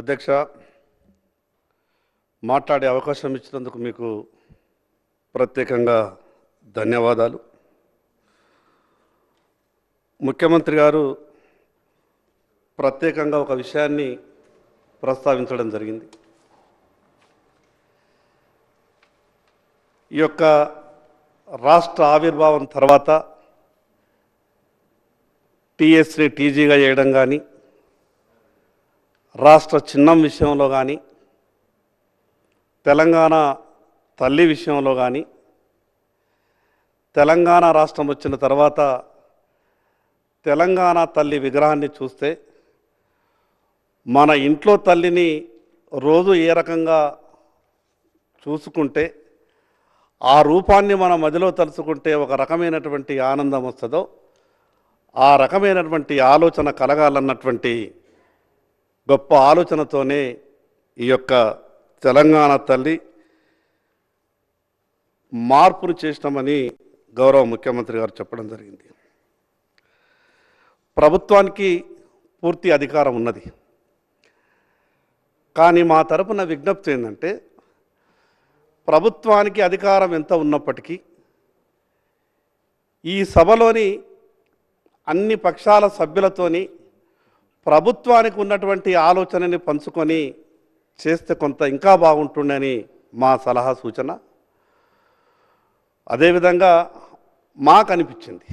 అధ్యక్ష, మాట్లాడే అవకాశం ఇచ్చినందుకు మీకు ప్రత్యేకంగా ధన్యవాదాలు. ముఖ్యమంత్రి గారు ప్రత్యేకంగా ఒక విషయాన్ని ప్రస్తావించడం జరిగింది. ఈ యొక్క రాష్ట్ర ఆవిర్భావం తర్వాత టీఎస్ని టీజీగా చేయడం కానీ, రాష్ట్ర చిహ్నం విషయంలో కానీ, తెలంగాణ తల్లి విషయంలో కానీ, తెలంగాణ రాష్ట్రం వచ్చిన తర్వాత తెలంగాణ తల్లి విగ్రహాన్ని చూస్తే మన ఇంట్లో తల్లిని రోజు ఏ రకంగా చూసుకుంటే ఆ రూపాన్ని మన మదిలో తలుచుకుంటే ఒక రకమైనటువంటి ఆనందం వస్తుందో ఆ రకమైనటువంటి ఆలోచన కలగాలన్నటువంటి గొప్ప ఆలోచనతోనే ఈ యొక్క తెలంగాణ తల్లి మార్పును చేసినామని గౌరవ ముఖ్యమంత్రి గారు చెప్పడం జరిగింది. ప్రభుత్వానికి పూర్తి అధికారం ఉన్నది. కానీ మా తరపున విజ్ఞప్తి ఏంటంటే, ప్రభుత్వానికి అధికారం ఎంత ఉన్నప్పటికీ ఈ సభలోని అన్ని పక్షాల సభ్యులతోని ప్రభుత్వానికి ఉన్నటువంటి ఆలోచనని పంచుకొని చేస్తే కొంత ఇంకా బాగుంటుందని మా సలహా సూచన. అదేవిధంగా మాకు అనిపించింది,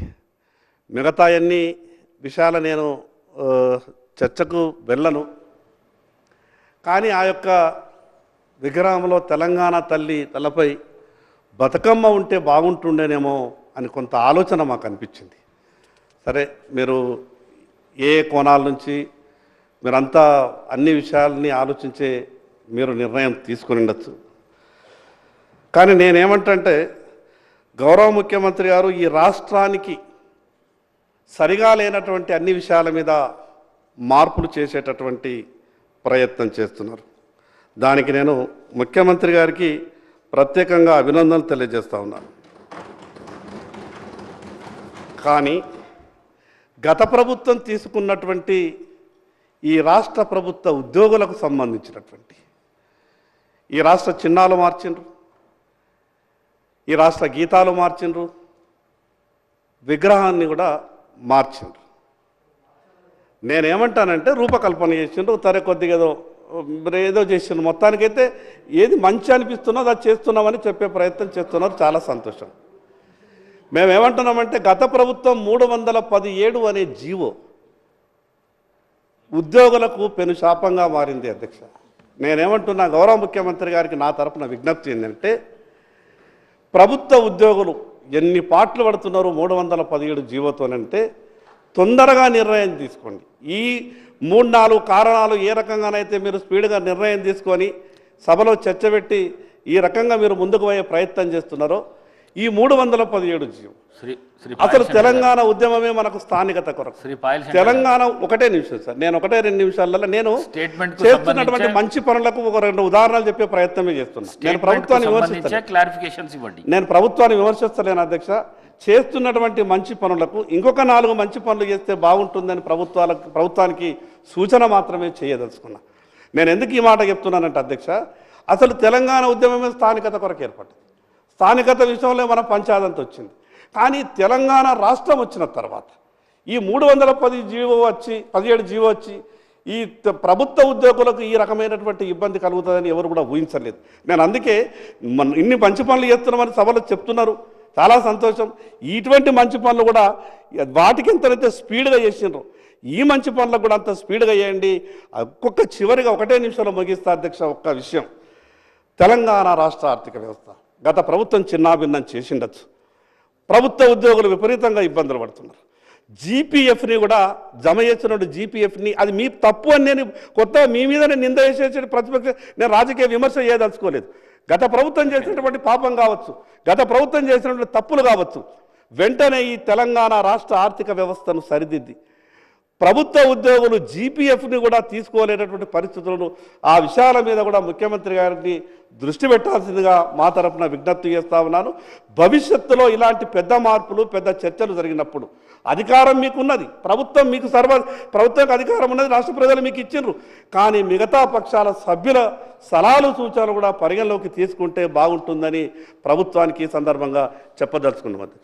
మిగతా అన్ని విషయాలు నేను చర్చకు వెళ్ళను, కానీ ఆ యొక్క విగ్రహంలో తెలంగాణ తల్లి తలపై బతుకమ్మ ఉంటే బాగుంటుండేనేమో అని కొంత ఆలోచన మాకు అనిపించింది. సరే, మీరు ఏ కోణాల నుంచి మీరంతా అన్ని విషయాలని ఆలోచించే మీరు నిర్ణయం తీసుకుని ఉండొచ్చు. కానీ నేనేమంటే, గౌరవ ముఖ్యమంత్రి గారు ఈ రాష్ట్రానికి సరిగా లేనటువంటి అన్ని విషయాల మీద మార్పులు చేసేటటువంటి ప్రయత్నం చేస్తున్నారు. దానికి నేను ముఖ్యమంత్రి గారికి ప్రత్యేకంగా అభినందనలు తెలియజేస్తా ఉన్నాను. కానీ గత ప్రభుత్వం తీసుకున్నటువంటి ఈ రాష్ట్ర ప్రభుత్వ ఉద్యోగులకు సంబంధించినటువంటి ఈ రాష్ట్ర చిహ్నాలు మార్చిండ్రు, ఈ రాష్ట్ర గీతాలు మార్చిండ్రు, విగ్రహాన్ని కూడా మార్చిండ్రు. నేనేమంటానంటే, రూపకల్పన చేసిండ్రు, తరే కొద్దిగా ఏదో చేసిండ్రు. మొత్తానికైతే ఏది మంచి అనిపిస్తున్నదో అది చేస్తున్నామని చెప్పే ప్రయత్నం చేస్తున్నారు. చాలా సంతోషం. మేమేమంటున్నామంటే, గత ప్రభుత్వం 317 అనే జీవో ఉద్యోగులకు పెను శాపంగా మారింది. అధ్యక్ష, నేనేమంటున్నా, గౌరవ ముఖ్యమంత్రి గారికి నా తరపున విజ్ఞప్తి ఏంటంటే, ప్రభుత్వ ఉద్యోగులు ఎన్ని పాటలు పడుతున్నారు 317 జీవోతోనంటే తొందరగా నిర్ణయం తీసుకోండి. ఈ 3-4 కారణాలు ఏ రకంగానైతే మీరు స్పీడ్గా నిర్ణయం తీసుకొని సభలో చర్చ పెట్టి ఈ రకంగా మీరు ముందుకు పోయే ప్రయత్నం చేస్తున్నారో, ఈ 317 జీవో అసలు తెలంగాణ ఉద్యమమే మనకు స్థానికత కొరకు. తెలంగాణ ఒకటే నిమిషం సార్, నేను 1-2 నిమిషాలలో నేను చేస్తున్నటువంటి మంచి పనులకు ఒక 2 ఉదాహరణలు చెప్పే ప్రయత్నమే చేస్తున్నాను. నేను ప్రభుత్వాన్ని విమర్శిస్తలేను అధ్యక్ష. చేస్తున్నటువంటి మంచి పనులకు ఇంకొక 4 మంచి పనులు చేస్తే బాగుంటుందని ప్రభుత్వానికి సూచన మాత్రమే చేయదలుచుకున్నా. నేను ఎందుకు ఈ మాట చెప్తున్నానంటే అధ్యక్ష, అసలు తెలంగాణ ఉద్యమమే స్థానికత కొరకు ఏర్పడింది. స్థానికత విషయంలో మన పంచాయతీ వచ్చింది. కానీ తెలంగాణ రాష్ట్రం వచ్చిన తర్వాత ఈ 317 జీవో వచ్చి ఈ ప్రభుత్వ ఉద్యోగులకు ఈ రకమైనటువంటి ఇబ్బంది కలుగుతుందని ఎవరు కూడా ఊహించలేదు. నేను అందుకే ఇన్ని మంచి పనులు చేస్తున్నామని సభలో చెప్తున్నారు, చాలా సంతోషం. ఇటువంటి మంచి పనులు కూడా వాటికి ఎంతైతే స్పీడ్గా చేసినారో ఈ మంచి పనులకు కూడా అంత స్పీడ్గా చేయండి. ఒక్కొక్క చివరిగా 1 నిమిషంలో ముగిస్తా అధ్యక్ష. ఒక్క విషయం, తెలంగాణ రాష్ట్ర ఆర్థిక వ్యవస్థ గత ప్రభుత్వం చిన్నాభిన్నం చేసిండొచ్చు. ప్రభుత్వ ఉద్యోగులు విపరీతంగా ఇబ్బందులు పడుతున్నారు. జీపీఎఫ్ని కూడా జమ చేస్తున్న జీపీఎఫ్ని అది మీ తప్పు అని నేను కొత్తగా మీ మీదనే నింద వేసేసి ప్రతిపక్ష నేను రాజకీయ విమర్శ చేయదలుచుకోలేదు. గత ప్రభుత్వం చేసినటువంటి పాపం కావచ్చు, గత ప్రభుత్వం చేసినటువంటి తప్పులు కావచ్చు, వెంటనే ఈ తెలంగాణ రాష్ట్ర ఆర్థిక వ్యవస్థను సరిదిద్ది ప్రభుత్వ ఉద్యోగులు జీపీఎఫ్ని కూడా తీసుకోలేనటువంటి పరిస్థితులను ఆ విషయాల మీద కూడా ముఖ్యమంత్రి గారిని దృష్టి పెట్టాల్సిందిగా మా తరపున విజ్ఞప్తి చేస్తా ఉన్నాను. భవిష్యత్తులో ఇలాంటి పెద్ద మార్పులు పెద్ద చర్చలు జరిగినప్పుడు అధికారం మీకున్నది, ప్రభుత్వం మీకు ప్రభుత్వానికి అధికారం ఉన్నది, రాష్ట్ర ప్రజలు మీకు ఇచ్చిండ్రు. కానీ మిగతా పక్షాల సభ్యుల సలహాలు సూచనలు కూడా పరిగణలోకి తీసుకుంటే బాగుంటుందని ప్రభుత్వానికి ఈ సందర్భంగా చెప్పదలుచుకున్నాం.